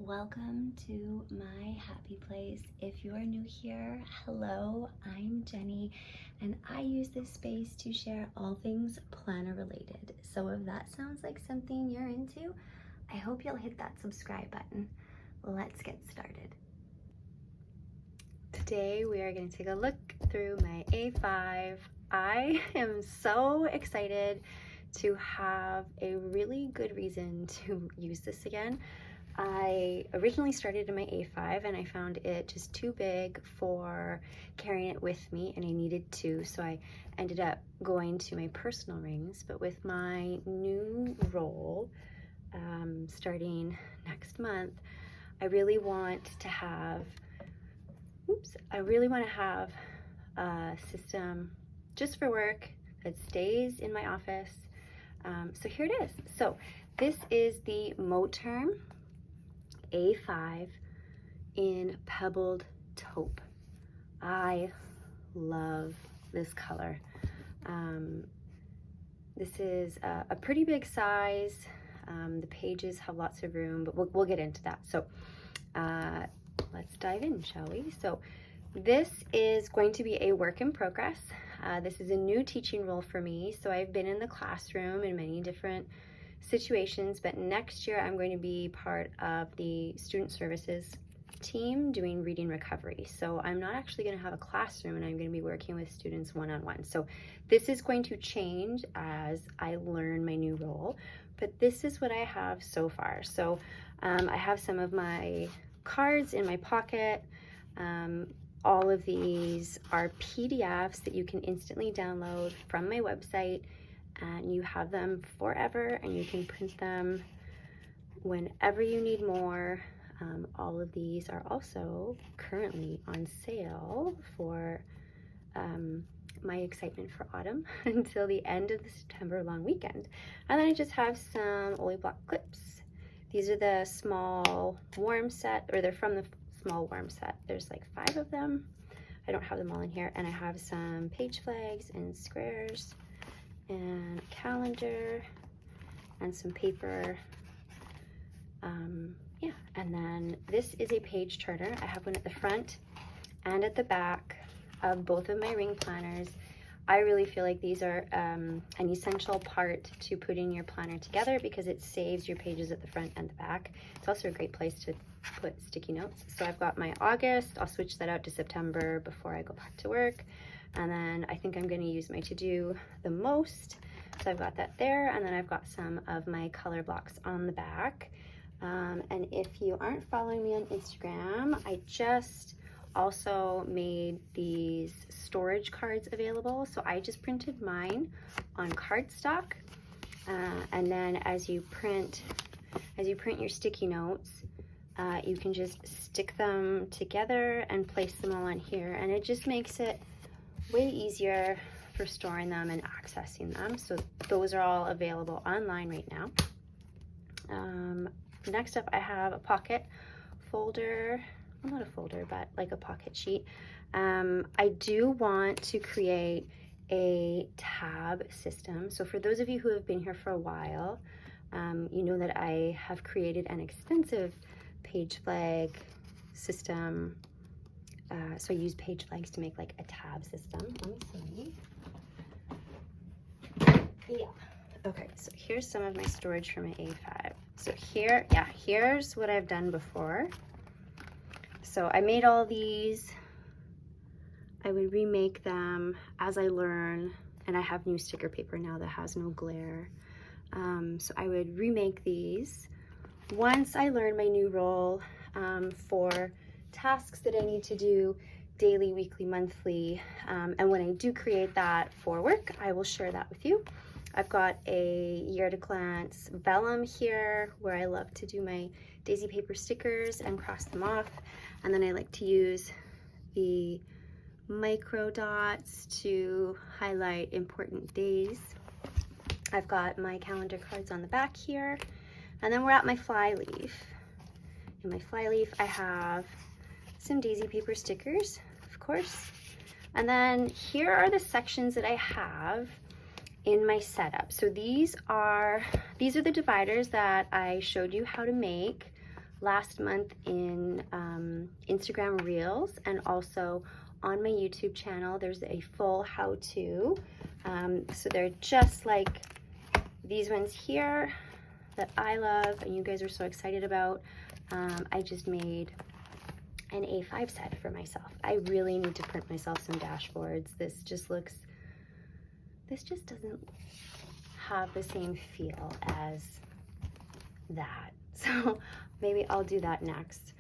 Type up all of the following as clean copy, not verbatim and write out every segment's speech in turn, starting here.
Welcome to my happy place. If you are new here, hello, I'm Jenny, and I use this space to share all things planner related. So if that sounds like something you're into, I hope you'll hit that subscribe button. Let's get started. Today we are going to take a look through my A5. I am so excited to have a really good reason to use this again. I originally started in my A5 and I found it just too big for carrying it with me, and I needed two, so I ended up going to my personal rings. But with my new roll starting next month, I really want to have a system just for work that stays in my office. So here it is. So this is the moterm A5 in pebbled taupe. I love this color. This is a pretty big size. The pages have lots of room, but we'll get into that. So let's dive in, shall we? So this is going to be a work in progress. This is a new teaching role for me. So I've been in the classroom in many different situations, but next year I'm going to be part of the student services team doing reading recovery. So I'm not actually going to have a classroom, and I'm going to be working with students one-on-one. So this is going to change as I learn my new role, but this is what I have so far. So I have some of my cards in my pocket. All of these are PDFs that you can instantly download from my website, and you have them forever, and you can print them whenever you need more. All of these are also currently on sale for my excitement for autumn until the end of the September long weekend. And then I just have some Ollie block clips. These are the small warm set, or they're from the small warm set. There's like 5 of them. I don't have them all in here. And I have some page flags and squares and a calendar and some paper. Yeah, and then this is a page turner. I have one at the front and at the back of both of my ring planners. I really feel like these are an essential part to putting your planner together because it saves your pages at the front and the back. It's also a great place to put sticky notes. So I've got my August. I'll switch that out to September before I go back to work. And then I think I'm going to use my to-do the most. So I've got that there, and then I've got some of my color blocks on the back. And if you aren't following me on Instagram, I just also made these storage cards available. So I just printed mine on cardstock, and then as you print your sticky notes, you can just stick them together and place them all on here, and it just makes it way easier for storing them and accessing them. So those are all available online right now. Next up, I have a pocket folder. Well, not a folder, but like a pocket sheet. I do want to create a tab system. So for those of you who have been here for a while, you know that I have created an extensive page flag system. So I use page flags to make like a tab system. Let me see. Yeah. Okay, so here's some of my storage for my A5. So here's what I've done before. So I made all these. I would remake them as I learn, and I have new sticker paper now that has no glare. So I would remake these once I learn my new role for tasks that I need to do daily, weekly, monthly. And when I do create that for work, I will share that with you. I've got a year at a glance vellum here where I love to do my daisy paper stickers and cross them off. And then I like to use the micro dots to highlight important days. I've got my calendar cards on the back here. And then we're at my fly leaf. In my fly leaf, I have some daisy paper stickers, of course. And then here are the sections that I have in my setup. So these are the dividers that I showed you how to make last month in Instagram Reels, and also on my YouTube channel. There's a full how-to. So they're just like these ones here that I love and you guys are so excited about. I just made an A5 set for myself. I really need to print myself some dashboards. This just doesn't have the same feel as that. So maybe I'll do that next.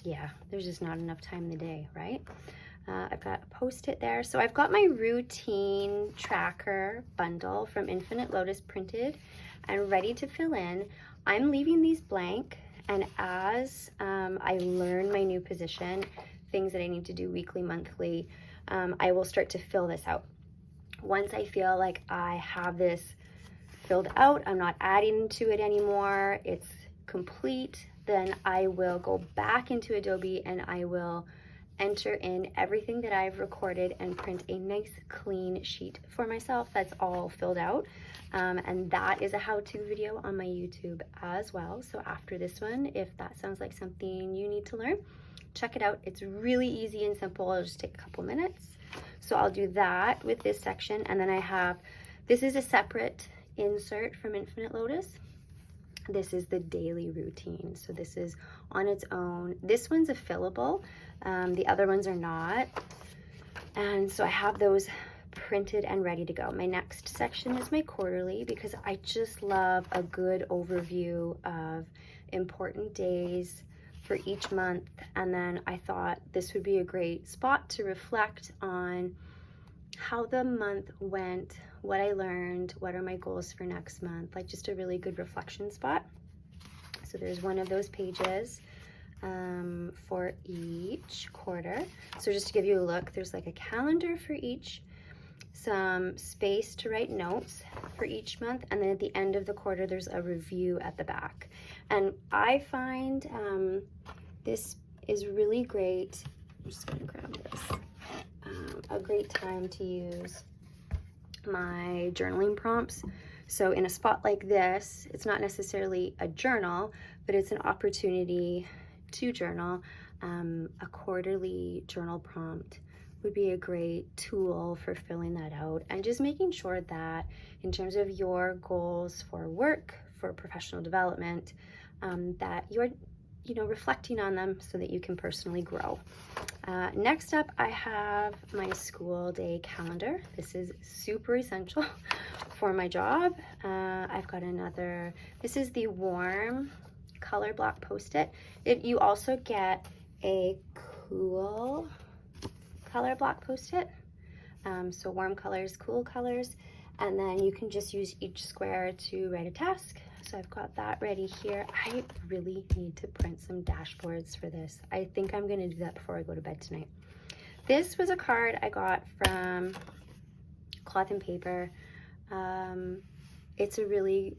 Yeah, there's just not enough time in the day, right? I've got a Post-it there. So I've got my routine tracker bundle from Infinite Lotus printed and ready to fill in. I'm leaving these blank, and as I learn my new position, things that I need to do weekly, monthly, I will start to fill this out. Once I feel like I have this filled out, I'm not adding to it anymore, it's complete, then I will go back into Adobe and I will enter in everything that I've recorded and print a nice clean sheet for myself that's all filled out. And that is a how-to video on my YouTube as well. So after this one, if that sounds like something you need to learn, check it out. It's really easy and simple. It'll just take a couple minutes. So I'll do that with this section. And then I have, this is a separate insert from Infinite Lotus. This is the daily routine. So this is on its own. This one's a fillable. The other ones are not. And so I have those printed and ready to go. My next section is my quarterly, because I just love a good overview of important days for each month. And then I thought this would be a great spot to reflect on how the month went, what I learned, what are my goals for next month, like just a really good reflection spot. So there's one of those pages for each quarter. So just to give you a look, there's like a calendar for each, some space to write notes for each month, and then at the end of the quarter there's a review at the back. And I find this is really great. I'm just gonna grab this. A great time to use my journaling prompts. So in a spot like this, it's not necessarily a journal, but it's an opportunity to journal. A quarterly journal prompt would be a great tool for filling that out and just making sure that in terms of your goals for work, for professional development, that you're reflecting on them so that you can personally grow. Next up, I have my school day calendar. This is super essential for my job. I've got another, this is the warm color block Post-it. You also get a cool color block Post-it. So warm colors, cool colors, and then you can just use each square to write a task. So I've got that ready here. I really need to print some dashboards for this. I think I'm gonna do that before I go to bed tonight. This was a card I got from Cloth and Paper. It's a really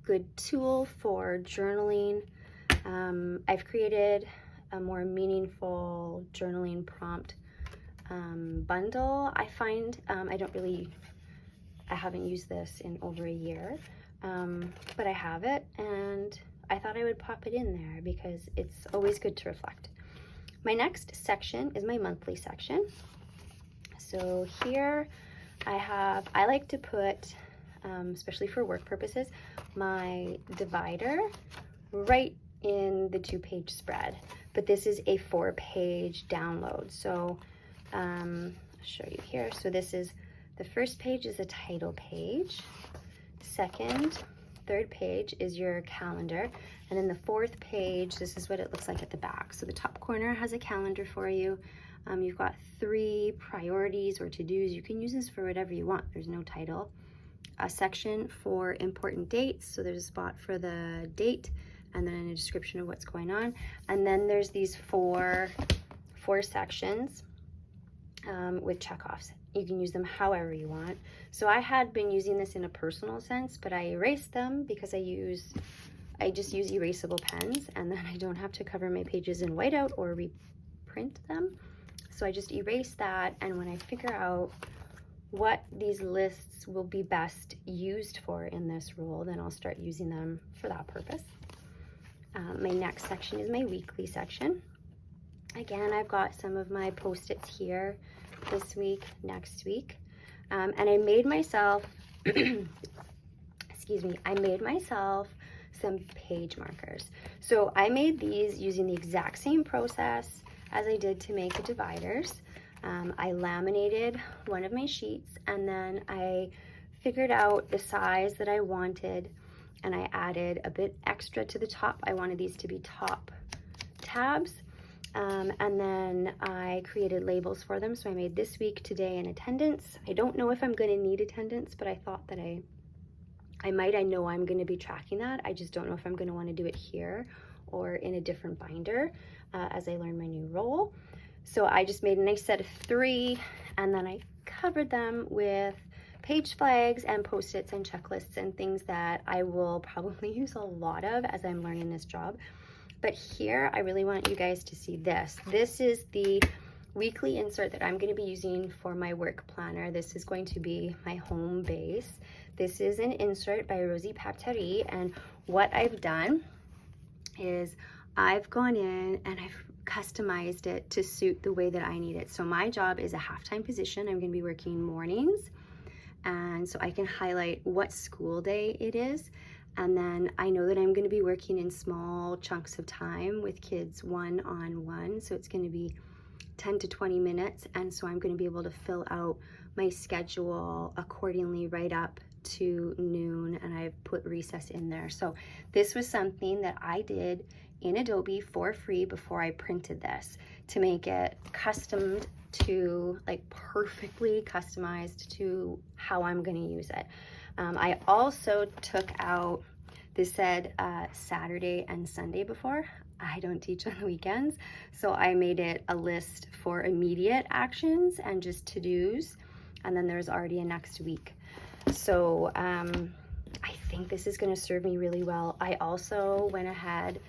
good tool for journaling. I've created a more meaningful journaling prompt bundle. I find I haven't used this in over a year. But I have it, and I thought I would pop it in there because it's always good to reflect. My next section is my monthly section. So here I like to put, especially for work purposes, my divider right in the 2-page spread. But this is a 4-page download. So I'll show you here. So this is, the first page is a title page. Second, third page is your calendar, and then the fourth page, this is what it looks like at the back. So the top corner has a calendar for you. You've got 3 priorities or to-dos. You can use this for whatever you want. There's no title. A section for important dates, so there's a spot for the date and then a description of what's going on. And then there's these four sections with checkoffs. You can use them however you want. So I had been using this in a personal sense, but I erased them because I just use erasable pens, and then I don't have to cover my pages in whiteout or reprint them. So I just erase that, and when I figure out what these lists will be best used for in this role, then I'll start using them for that purpose. My next section is my weekly section. Again, I've got some of my post-its here this week, next week. And I made myself, excuse me, I made myself some page markers. So I made these using the exact same process as I did to make the dividers. I laminated one of my sheets, and then I figured out the size that I wanted, and I added a bit extra to the top. I wanted these to be top tabs. And then I created labels for them. So I made this week, today, and attendance. I don't know if I'm going to need attendance, but I thought that I might. I know I'm going to be tracking that. I just don't know if I'm going to want to do it here or in a different binder as I learn my new role. So I just made a nice set of 3, and then I covered them with page flags and post-its and checklists and things that I will probably use a lot of as I'm learning this job. But here, I really want you guys to see this. This is the weekly insert that I'm going to be using for my work planner. This is going to be my home base. This is an insert by Rosie Papeterie, and what I've done is I've gone in and I've customized it to suit the way that I need it. So my job is a half-time position. I'm going to be working mornings, and so I can highlight what school day it is. And then I know that I'm going to be working in small chunks of time with kids one-on-one. So it's going to be 10 to 20 minutes. And so I'm going to be able to fill out my schedule accordingly right up to noon. And I've put recess in there. So this was something that I did in Adobe for free before I printed this to make it custom to, like, perfectly customized to how I'm going to use it. I also took out, this said Saturday and Sunday before. I don't teach on the weekends, so I made it a list for immediate actions and just to-dos, and then there's already a next week. So I think this is going to serve me really well. I also went ahead,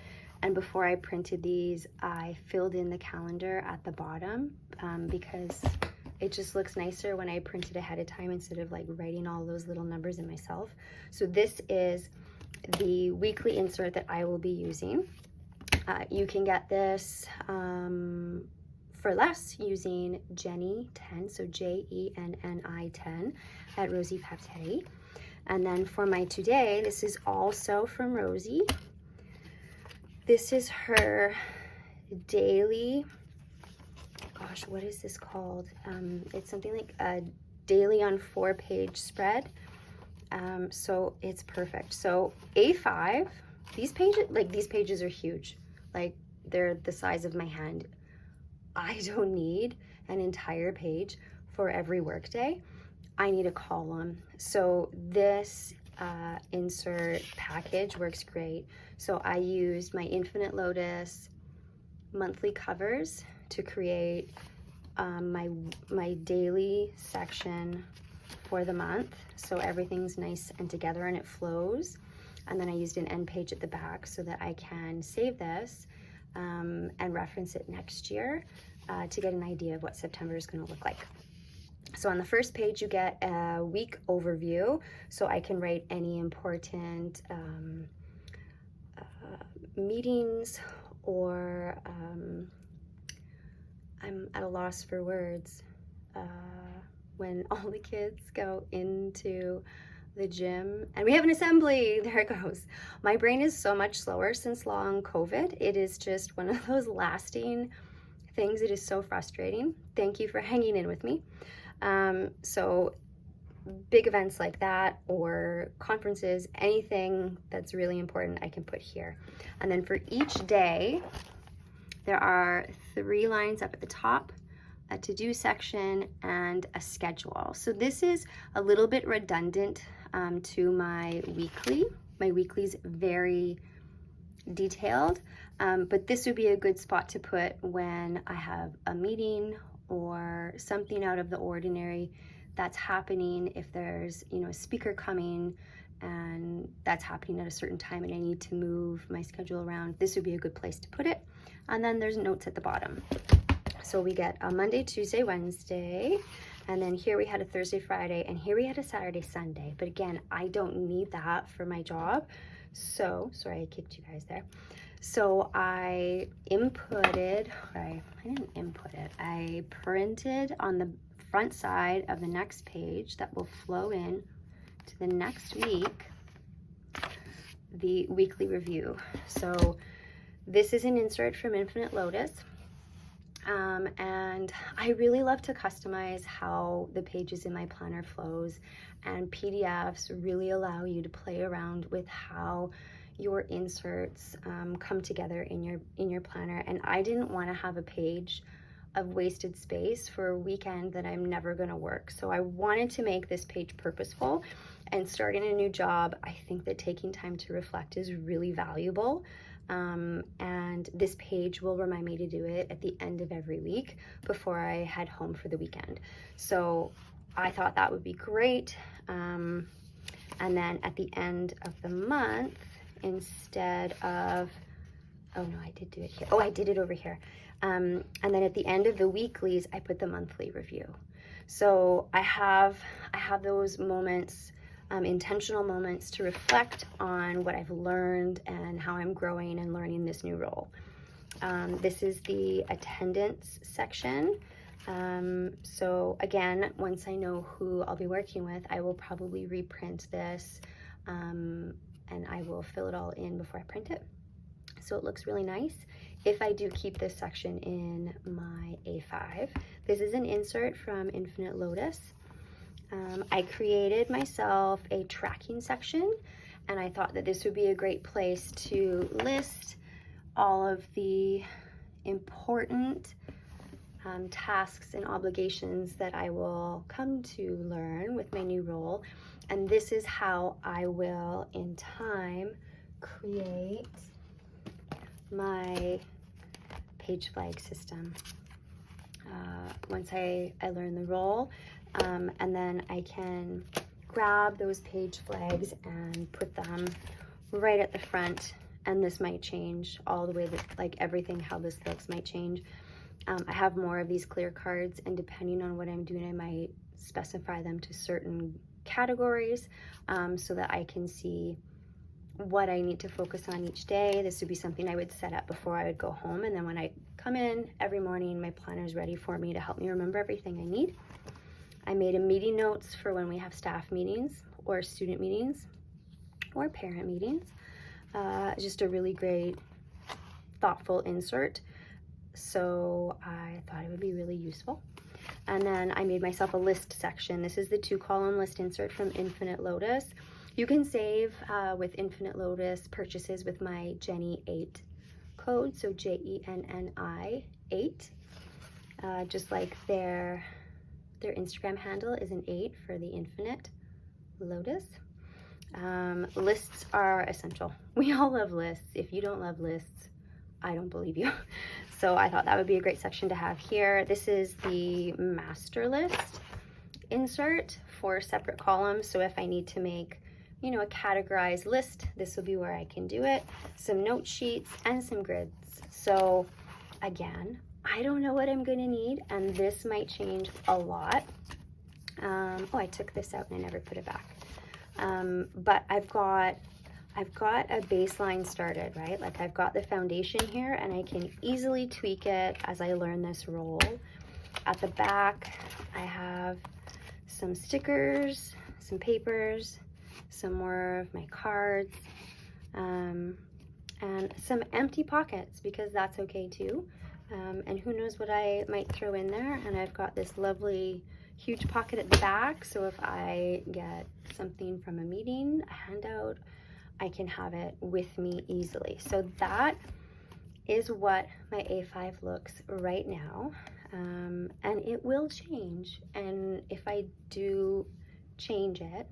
and before I printed these, I filled in the calendar at the bottom because it just looks nicer when I print it ahead of time instead of like writing all those little numbers in myself. So this is the weekly insert that I will be using. You can get this for less using Jenny 10, so Jenni 10 at Rosie Papeterie. And then for my today, this is also from Rosie. This is her daily, gosh, what is this called? It's something like a daily on 4-page spread. So it's perfect. So A5, these pages are huge. Like, they're the size of my hand. I don't need an entire page for every workday. I need a column. So this insert package works great. So I used my Infinite Lotus monthly covers to create my daily section for the month. So everything's nice and together and it flows. And then I used an end page at the back so that I can save this and reference it next year to get an idea of what September is going to look like. So on the first page, you get a week overview. So I can write any important meetings, or I'm at a loss for words when all the kids go into the gym and we have an assembly. There it goes. My brain is so much slower since long COVID. It is just one of those lasting things. It is so frustrating. Thank you for hanging in with me. So big events like that, or conferences, anything that's really important, I can put here. And then for each day, there are 3 lines up at the top, a to-do section, and a schedule. So this is a little bit redundant to my weekly. My weekly's very detailed, but this would be a good spot to put when I have a meeting or something out of the ordinary that's happening. If there's, a speaker coming and that's happening at a certain time and I need to move my schedule around, this would be a good place to put it. And then there's notes at the bottom. So we get a Monday, Tuesday, Wednesday, and then here we had a Thursday, Friday, and here we had a Saturday, Sunday. But again, I don't need that for my job. So, sorry I kicked you guys there. So I inputted, I didn't input it, I printed on the front side of the next page that will flow in to the next week, the weekly review. So this is an insert from Infinite Lotus. And I really love to customize how the pages in my planner flows, and PDFs really allow you to play around with how your inserts come together in your planner. And I didn't want to have a page of wasted space for a weekend that I'm never going to work. So I wanted to make this page purposeful, and starting a new job, I think that taking time to reflect is really valuable. And this page will remind me to do it at the end of every week before I head home for the weekend. So I thought that would be great. And then at the end of the month, instead of, oh no, I did do it here. Oh, I did it over here. And then at the end of the weeklies, I put the monthly review. So I have those moments, intentional moments to reflect on what I've learned and how I'm growing and learning this new role. This is the attendance section. So again, once I know who I'll be working with, I will probably reprint this, and I will fill it all in before I print it. So it looks really nice. If I do keep this section in my A5, this is an insert from Infinite Lotus. I created myself a tracking section, and I thought that this would be a great place to list all of the important tasks and obligations that I will come to learn with my new role. And this is how I will, in time, create my page flag system. Once I learn the role, and then I can grab those page flags and put them right at the front. And this might change all the way, that like everything, how this looks might change. I have more of these clear cards, and depending on what I'm doing, I might specify them to certain categories, so that I can see what I need to focus on each day. This would be something I would set up before I would go home, and then when I come in every morning, my planner is ready for me to help me remember everything I need. I made a meeting notes for when we have staff meetings or student meetings or parent meetings. Just a really great, thoughtful insert. So I thought it would be really useful. And then I made myself a list section. This is the 2-column list insert from Infinite Lotus. You can save with Infinite Lotus purchases with my Jenny8 code, so JENNI 8. Just like their Instagram handle is an 8 for the Infinite Lotus. Lists are essential. We all love lists. If you don't love lists, I don't believe you. So I thought that would be a great section to have here. This is the master list insert for separate columns. So if I need to make, a categorized list, this will be where I can do it. Some note sheets and some grids. So again, I don't know what I'm going to need, and this might change a lot. Oh, I took this out and I never put it back. But I've got a baseline started, right? Like I've got the foundation here, and I can easily tweak it as I learn this role. At the back, I have some stickers, some papers, some more of my cards, and some empty pockets, because that's okay too. And who knows what I might throw in there. And I've got this lovely huge pocket at the back, so if I get something from a meeting, a handout, I can have it with me easily. So that is what my A5 looks right now, and it will change. And if I do change it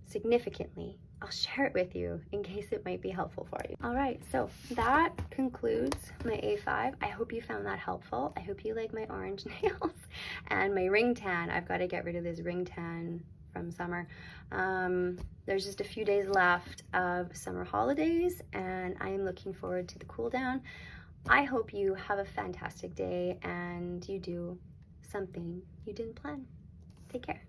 significantly, I'll share it with you in case it might be helpful for you. All right, so that concludes my A5. I hope you found that helpful. I hope you like my orange nails and my ring tan. I've got to get rid of this ring tan from summer. There's just a few days left of summer holidays, and I am looking forward to the cool down. I hope you have a fantastic day and you do something you didn't plan. Take care.